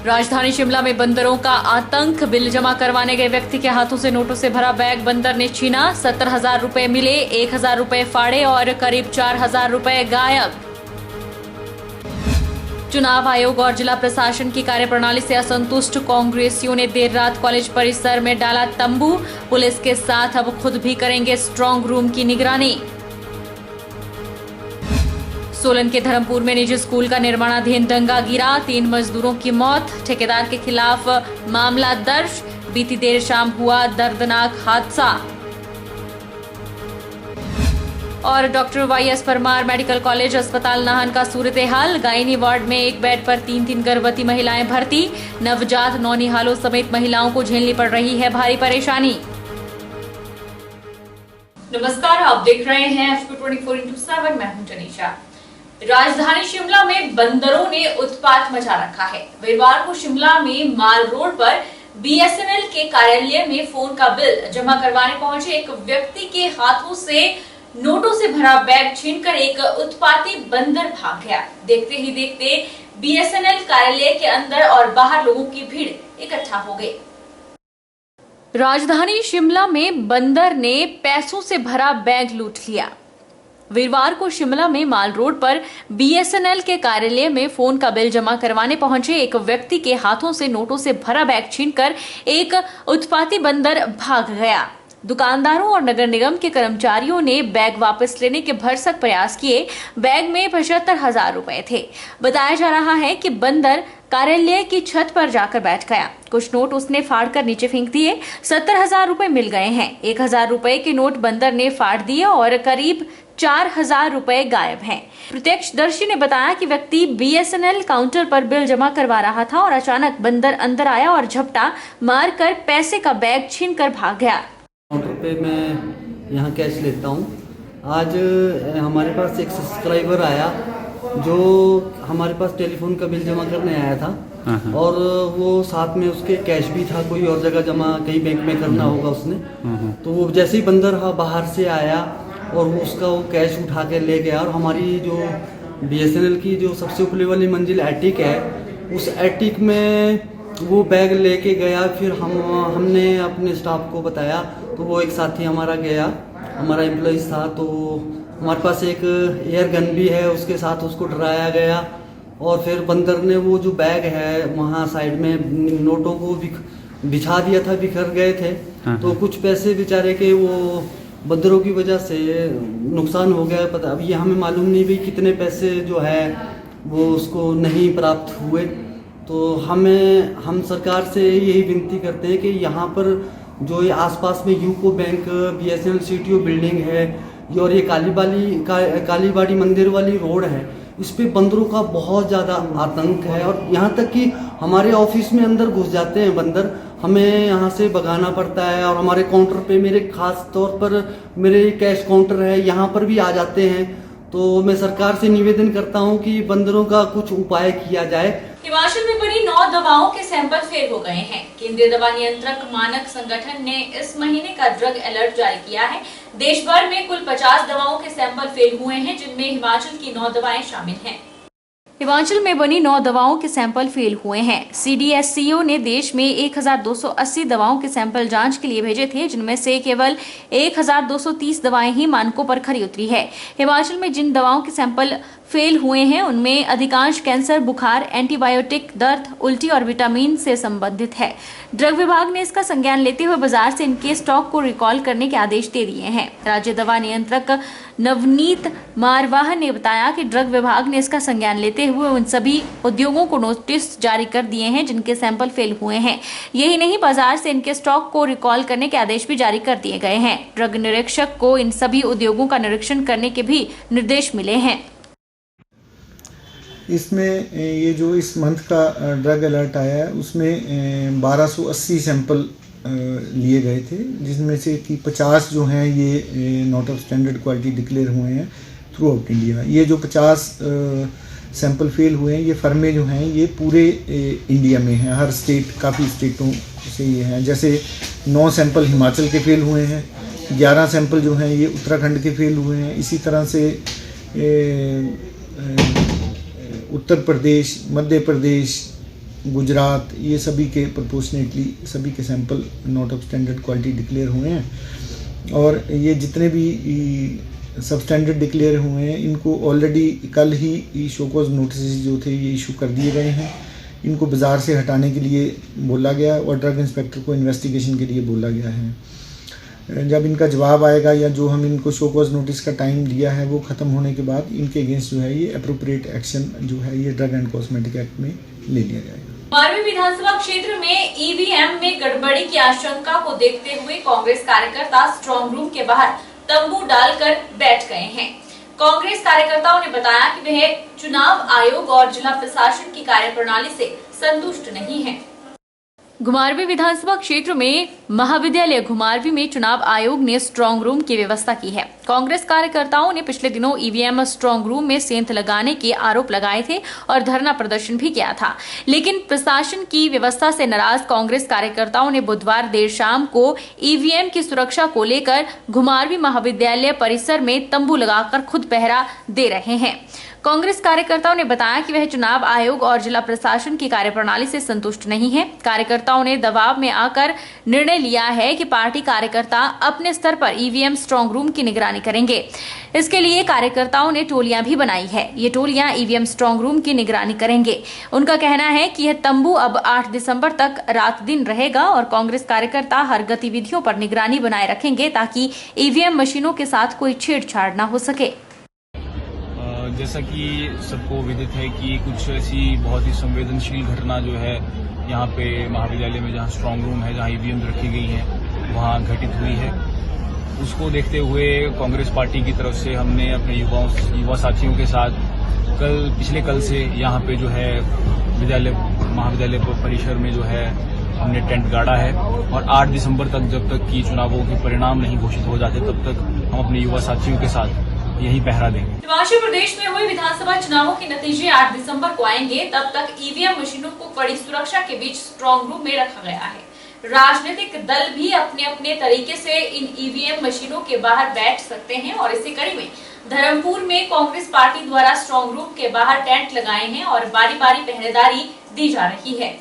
राजधानी शिमला में बंदरों का आतंक। बिल जमा करवाने गए व्यक्ति के हाथों से नोटों से भरा बैग बंदर ने छीना। 70,000 रुपए मिले, 1,000 रुपए फाड़े और करीब 4,000 रुपए गायब। चुनाव आयोग और जिला प्रशासन की कार्यप्रणाली से असंतुष्ट कांग्रेसियों ने देर रात कॉलेज परिसर में डाला तंबू। पुलिस के साथ अब खुद भी करेंगे स्ट्रांग रूम की निगरानी। सोलन के धर्मपुर में निजी स्कूल का निर्माणाधीन दंगा गिरा, 3 मजदूरों की मौत। ठेकेदार के खिलाफ मामला दर्ज। बीती देर शाम हुआ दर्दनाक हादसा। और doctor YS Parmar medical college अस्पताल नाहन का सूरत-ए-हाल। गायनी वार्ड में एक बेड पर 3 गर्भवती महिलाएं भर्ती। नवजात नौनिहालों समेत महिलाओं को झेलनी पड़ रही है भारी परेशानी। नमस्कार, आप देख रहे हैं FP24x7। मैं हूं जनीशा। राजधानी शिमला में बंदरों ने उत्पात मचा रखा है। वीरवार को शिमला में माल रोड पर BSNL के कार्यालय में फोन का बिल जमा करवाने पहुंचे एक व्यक्ति के हाथों से नोटों से भरा बैग छीनकर एक उत्पाती बंदर भाग गया। देखते ही देखते BSNL कार्यालय के अंदर और बाहर लोगों की भीड़ इकट्ठा हो गई। राजधानी शिमला में बंदर ने पैसों से भरा बैग लूट लिया। वीरवार को शिमला में माल रोड पर BSNL के कार्यालय में फोन का बिल जमा करवाने पहुंचे एक व्यक्ति के हाथों से नोटों से भरा बैग छीनकर एक उत्पाती बंदर भाग गया। दुकानदारों और नगर निगम के कर्मचारियों ने बैग वापस लेने के भरसक प्रयास किए। बैग में 75,000 रुपए थे। बताया जा रहा है कि बंदर कार्यालय की छत पर जाकर बैठ गया। कुछ नोट उसने फाड़कर नीचे फेंक दिए। 70,000 रुपए मिल गए हैं। 1,000 रुपए के नोट बंदर ने फाड़ दिए और करीब 4,000 रुपए गायब हैं। प्रत्यक्षदर्शी ने बताया कि व्यक्ति BSNL काउंटर पर बिल जमा करवा रहा था और अचानक बंदर अंदर आया और झपटा मारकर पैसे का बैग छीनकर भाग गया। काउंटर पे मैं यहाँ कैश लेता हूँ। आज हमारे पास एक सब्सक्राइबर आया जो हमारे पास टेलीफोन का बिल जमा करने आया था और वो साथ में उसके कैश भी था, कोई और जगह जमा कहीं बैंक में करना होगा उसने। तो वो जैसे ही बंदर बाहर से आया और वो उसका वो कैश उठा के ले गया। और हमारी जो BSNL की जो सबसे ऊपरी वाली मंजिल एटिक है, उस एटिक में वो बैग लेके गया। फिर हमने अपने स्टाफ को बताया तो वो एक साथी हमारा गया, हमारा एम्प्लॉइज था। तो हमारे पास एक एयर गन भी है, उसके साथ उसको डराया गया। और फिर बंदर ने वो जो बैग है वहाँ साइड में नोटों को बिछा दिया था, बिखर गए थे। तो कुछ पैसे बेचारे के वो बंदरों की वजह से नुकसान हो गया। पता अब ये हमें मालूम नहीं भी कितने पैसे जो है वो उसको नहीं प्राप्त हुए। तो हम सरकार से यही विनती करते हैं कि यहाँ पर जो ये आसपास में UCO bank, BSNL CTO building है और ये कालीबाड़ी मंदिर वाली रोड है, इस पे बंदरों का बहुत ज़्यादा आतंक है। और यहाँ तक कि हमारे ऑफिस में अंदर घुस जाते हैं बंदर, हमें यहाँ से भगाना पड़ता है। और हमारे काउंटर पे, मेरे खास तौर पर मेरे कैश काउंटर है, यहाँ पर भी आ जाते हैं। तो मैं सरकार से निवेदन करता हूँ कि बंदरों का कुछ उपाय किया जाए। हिमाचल में बनी 9 दवाओं के सैंपल फेल हो गए हैं। केंद्रीय दवा नियंत्रक मानक संगठन ने इस महीने का ड्रग अलर्ट जारी किया है। देश भर में कुल 50 दवाओं के सैंपल फेल हुए हैं, जिनमें हिमाचल की 9 दवाएं शामिल हैं। हिमाचल में बनी 9 दवाओं के सैंपल फेल हुए हैं। CDSCO ने देश में 1,280 दवाओं के सैंपल जांच के लिए भेजे थे, जिनमें से केवल 1,230 दवाएं ही मानकों पर खरी उतरी है। हिमाचल में जिन दवाओं के सैंपल फेल हुए हैं उनमें अधिकांश कैंसर, बुखार, एंटीबायोटिक, दर्द, उल्टी और विटामिन से संबंधित है। ड्रग विभाग ने इसका संज्ञान लेते हुए बाजार से इनके स्टॉक को रिकॉल करने के आदेश दे दिए हैं। राज्य दवा नियंत्रक नवनीत मारवाह ने बताया कि ड्रग विभाग ने इसका संज्ञान लेते हुए उन सभी उद्योगों को नोटिस जारी कर दिए हैं जिनके सैंपल फेल हुए हैं। यही नहीं, बाजार से इनके स्टॉक को रिकॉल करने के आदेश भी जारी कर दिए गए हैं। ड्रग निरीक्षक को इन सभी उद्योगों का निरीक्षण करने के भी निर्देश मिले हैं। इसमें ये जो इस मंथ का ड्रग अलर्ट आया है उसमें 1280 सैंपल लिए गए थे, जिसमें से कि 50 जो हैं ये not of standard quality declare हुए हैं थ्रू आउट इंडिया। ये जो 50 सैंपल फेल हुए हैं, ये फर्में जो हैं ये पूरे इंडिया में हैं, हर स्टेट, काफ़ी स्टेटों से ये हैं। जैसे 9 सैंपल हिमाचल के फेल हुए हैं, 11 सैंपल जो हैं ये उत्तराखंड के फेल हुए हैं। इसी तरह से उत्तर प्रदेश, मध्य प्रदेश, गुजरात, ये सभी के प्रोपोर्शनेटली सभी के sample not of standard quality declare हुए हैं। और ये जितने भी सब स्टैंडर्ड डिक्लेयर हुए हैं इनको ऑलरेडी कल ही शोकॉज नोटिस जो थे ये इशू कर दिए गए हैं। इनको बाज़ार से हटाने के लिए बोला गया और ड्रग इंस्पेक्टर को इन्वेस्टिगेशन के लिए बोला गया है। जब इनका जवाब आएगा या जो हम इनको शोकॉज नोटिस का टाइम दिया है वो ख़त्म होने के बाद इनके अगेंस्ट जो है ये अप्रोप्रिएट एक्शन जो है ये ड्रग एंड कॉस्मेटिक एक्ट में ले लिया जाएगा। घुमारवीं विधानसभा क्षेत्र में ईवीएम में गड़बड़ी की आशंका को देखते हुए कांग्रेस कार्यकर्ता स्ट्रांग रूम के बाहर तंबू डालकर बैठ गए हैं। कांग्रेस कार्यकर्ताओं ने बताया कि वह चुनाव आयोग और जिला प्रशासन की कार्यप्रणाली से संतुष्ट नहीं है। घुमारवीं विधानसभा क्षेत्र में महाविद्यालय घुमारवीं में चुनाव आयोग ने स्ट्रांग रूम की व्यवस्था की है। कांग्रेस कार्यकर्ताओं ने पिछले दिनों ईवीएम स्ट्रांग रूम में सेंध लगाने के आरोप लगाए थे और धरना प्रदर्शन भी किया था, लेकिन प्रशासन की व्यवस्था से नाराज कांग्रेस कार्यकर्ताओं ने बुधवार देर शाम को ईवीएम की सुरक्षा को लेकर घुमारवीं महाविद्यालय परिसर में तंबू लगाकर खुद पहरा दे रहे हैं। कांग्रेस कार्यकर्ताओं ने बताया कि वह चुनाव आयोग और जिला प्रशासन की कार्यप्रणाली से संतुष्ट नहीं है। कार्यकर्ताओं ने दबाव में आकर निर्णय लिया है कि पार्टी कार्यकर्ता अपने स्तर पर ईवीएम स्ट्रांग रूम की निगरानी करेंगे। इसके लिए कार्यकर्ताओं ने टोलियां भी बनाई है। ये टोलियां ईवीएम स्ट्रांग रूम की निगरानी करेंगे। उनका कहना है कि यह तंबू अब 8 दिसंबर तक रात दिन रहेगा और कांग्रेस कार्यकर्ता हर गतिविधियों पर निगरानी बनाए रखेंगे ताकि ईवीएम मशीनों के साथ कोई छेड़छाड़ न हो सके। जैसा कि सबको विदित है कि कुछ ऐसी बहुत ही संवेदनशील घटना जो है यहाँ पे महाविद्यालय में जहाँ स्ट्रांग रूम है, जहाँ ईवीएम रखी गई है, वहाँ घटित हुई है। उसको देखते हुए कांग्रेस पार्टी की तरफ से हमने अपने युवा साथियों के साथ पिछले कल से यहाँ पे जो है महाविद्यालय परिसर में जो है हमने टेंट गाड़ा है और 8 दिसंबर तक जब तक कि चुनावों के परिणाम नहीं घोषित हो जाते तब तक हम अपने युवा साथियों के साथ यही पहरा देंगे। हिमाचल प्रदेश में हुए विधानसभा चुनावों के नतीजे 8 दिसंबर को आएंगे। तब तक ईवीएम मशीनों को कड़ी सुरक्षा के बीच स्ट्रांग रूम में रखा गया है। राजनीतिक दल भी अपने अपने तरीके से इन ईवीएम मशीनों के बाहर बैठ सकते हैं और इसी कड़ी में धर्मपुर में कांग्रेस पार्टी द्वारा स्ट्रांग रूम के बाहर टेंट लगाए हैं और बारी बारी पहरेदारी दी जा रही है।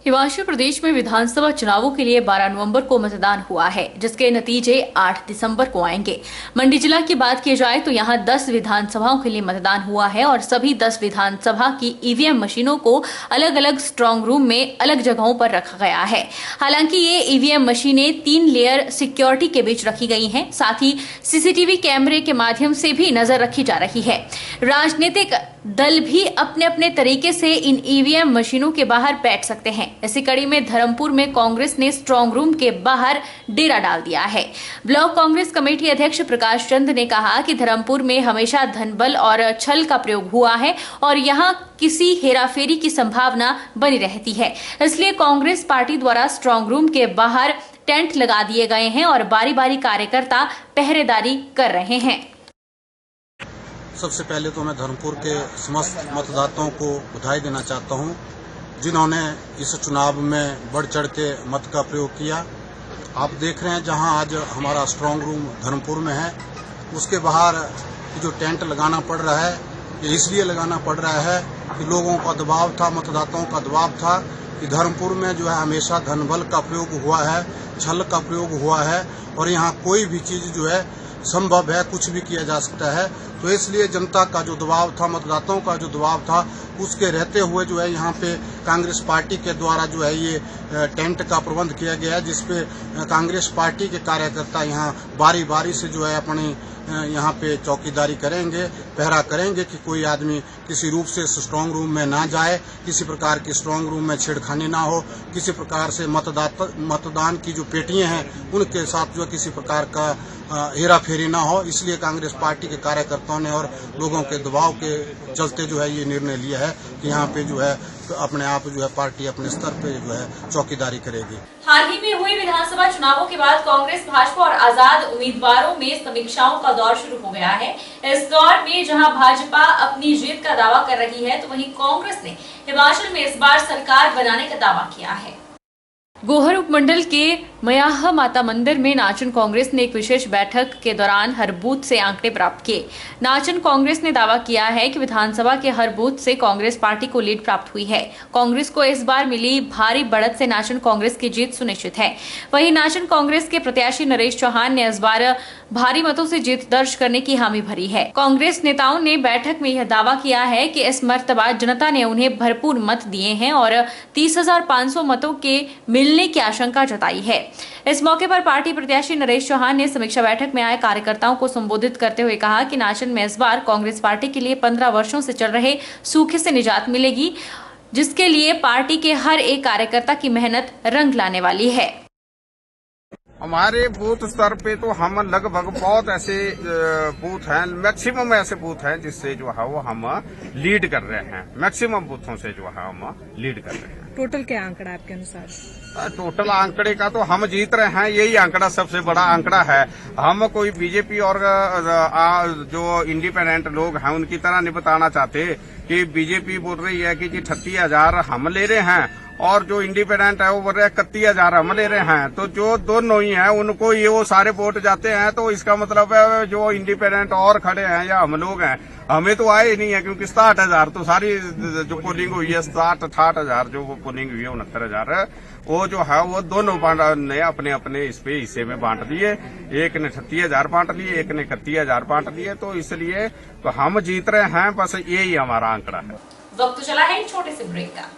हिमाचल प्रदेश में विधानसभा चुनावों के लिए 12 नवंबर को मतदान हुआ है, जिसके नतीजे 8 दिसंबर को आएंगे। मंडी जिला की बात की जाए तो यहां 10 विधानसभाओं के लिए मतदान हुआ है और सभी 10 विधानसभा की ईवीएम मशीनों को अलग अलग स्ट्रांग रूम में अलग जगहों पर रखा गया है। हालांकि ये ईवीएम मशीनें 3 लेयर सिक्योरिटी के बीच रखी गई हैं। साथ ही सीसीटीवी कैमरे के माध्यम से भी नजर रखी जा रही है। राजनीतिक दल भी अपने अपने तरीके से इन ईवीएम मशीनों के बाहर बैठ सकते हैं। इसी कड़ी में धर्मपुर में कांग्रेस ने स्ट्रांग रूम के बाहर डेरा डाल दिया है। ब्लॉक कांग्रेस कमेटी अध्यक्ष प्रकाश चंद ने कहा कि धर्मपुर में हमेशा धनबल और छल का प्रयोग हुआ है और यहां किसी हेराफेरी की संभावना बनी रहती है। इसलिए कांग्रेस पार्टी द्वारा स्ट्रांग रूम के बाहर टेंट लगा दिए गए हैं और बारी बारी कार्यकर्ता पहरेदारी कर रहे हैं। सबसे पहले तो मैं धर्मपुर के समस्त मतदाताओं को बधाई देना चाहता हूं, जिन्होंने इस चुनाव में बढ़ चढ़ के मत का प्रयोग किया। आप देख रहे हैं जहां आज हमारा स्ट्रांग रूम धर्मपुर में है, उसके बाहर जो टेंट लगाना पड़ रहा है ये इसलिए लगाना पड़ रहा है कि लोगों का दबाव था, मतदाताओं का दबाव था कि धर्मपुर में जो है हमेशा धनबल का प्रयोग हुआ है, छल का प्रयोग हुआ है और यहाँ कोई भी चीज जो है संभव है, कुछ भी किया जा सकता है। तो इसलिए जनता का जो दबाव था, मतदाताओं का जो दबाव था, उसके रहते हुए जो है यहाँ पे कांग्रेस पार्टी के द्वारा जो है ये टेंट का प्रबंध किया गया है, जिसपे कांग्रेस पार्टी के कार्यकर्ता यहाँ बारी बारी से जो है अपनी यहाँ पे चौकीदारी करेंगे, पहरा करेंगे कि कोई आदमी किसी रूप से स्ट्रांग रूम में ना जाए, किसी प्रकार की स्ट्रांग रूम में छेड़खानी ना हो, किसी प्रकार से मतदान की जो पेटियां हैं उनके साथ जो किसी प्रकार का हेरा फेरी ना हो। इसलिए कांग्रेस पार्टी के कार्यकर्ताओं ने और लोगों के दबाव के चलते जो है ये निर्णय लिया है कि यहाँ पे जो है अपने आप जो है पार्टी अपने स्तर पे जो है चौकीदारी करेगी। हाल ही में हुए विधानसभा चुनावों के बाद कांग्रेस, भाजपा और आजाद उम्मीदवारों में समीक्षाओं का दौर शुरू हो गया है। इस दौर में जहां भाजपा अपनी जीत का दावा कर रही है तो वहीं कांग्रेस ने हिमाचल में इस बार सरकार बनाने का दावा किया है। गोहर उपमंडल के मयाह माता मंदिर में नाचन कांग्रेस ने एक विशेष बैठक के दौरान हर बूथ से आंकड़े प्राप्त किए। नाचन कांग्रेस ने दावा किया है कि विधानसभा के हर बूथ से कांग्रेस पार्टी को लीड प्राप्त हुई है। कांग्रेस को इस बार मिली भारी बढ़त से नाचन कांग्रेस की जीत सुनिश्चित है। वहीं नाचन कांग्रेस के प्रत्याशी नरेश चौहान ने इस बार भारी मतों से जीत दर्ज करने की हामी भरी है। कांग्रेस नेताओं ने बैठक में यह दावा किया है कि इस मर्तबा जनता ने उन्हें भरपूर मत दिए हैं और 30,500 मतों के मिलने की आशंका जताई है। इस मौके पर पार्टी प्रत्याशी नरेश चौहान ने समीक्षा बैठक में आए कार्यकर्ताओं को संबोधित करते हुए कहा कि नाचन में इस बार कांग्रेस पार्टी के लिए 15 वर्षों से चल रहे सूखे से निजात मिलेगी, जिसके लिए पार्टी के हर एक कार्यकर्ता की मेहनत रंग लाने वाली है। हमारे बूथ स्तर पे तो हम लगभग बहुत ऐसे बूथ हैं, मैक्सिमम ऐसे बूथ हैं जिससे जो है वो हम लीड कर रहे हैं। मैक्सिमम बूथों से जो है हम लीड कर रहे हैं। टोटल क्या आंकड़ा है आपके अनुसार? टोटल आंकड़े का तो हम जीत रहे हैं, यही आंकड़ा सबसे बड़ा आंकड़ा है। हम कोई बीजेपी और जो इंडिपेंडेंट लोग हैं उनकी तरह नहीं बताना चाहते कि बीजेपी बोल रही है कि 38,000 हम ले रहे हैं और जो इंडिपेंडेंट है वो बोल रहे हैं 31,000 हम ले रहे हैं। तो जो दोनों ही हैं उनको ये वो सारे वोट जाते हैं, तो इसका मतलब है जो इंडिपेंडेंट और खड़े हैं या हम लोग हैं, हमें तो आए ही नहीं है, क्योंकि 67,000 तो सारी जो पोलिंग हुई है 68,000 जो पोलिंग हुई है 69,000 वो जो है वो दोनों ने अपने अपने इस पे हिस्से में बांट दिए। एक ने 38,000 बांट लिए, एक ने 31,000 बांट लिए। तो इसलिए तो हम जीत रहे हैं, बस यही हमारा आंकड़ा है। वक्त चला है छोटे से ब्रेक का।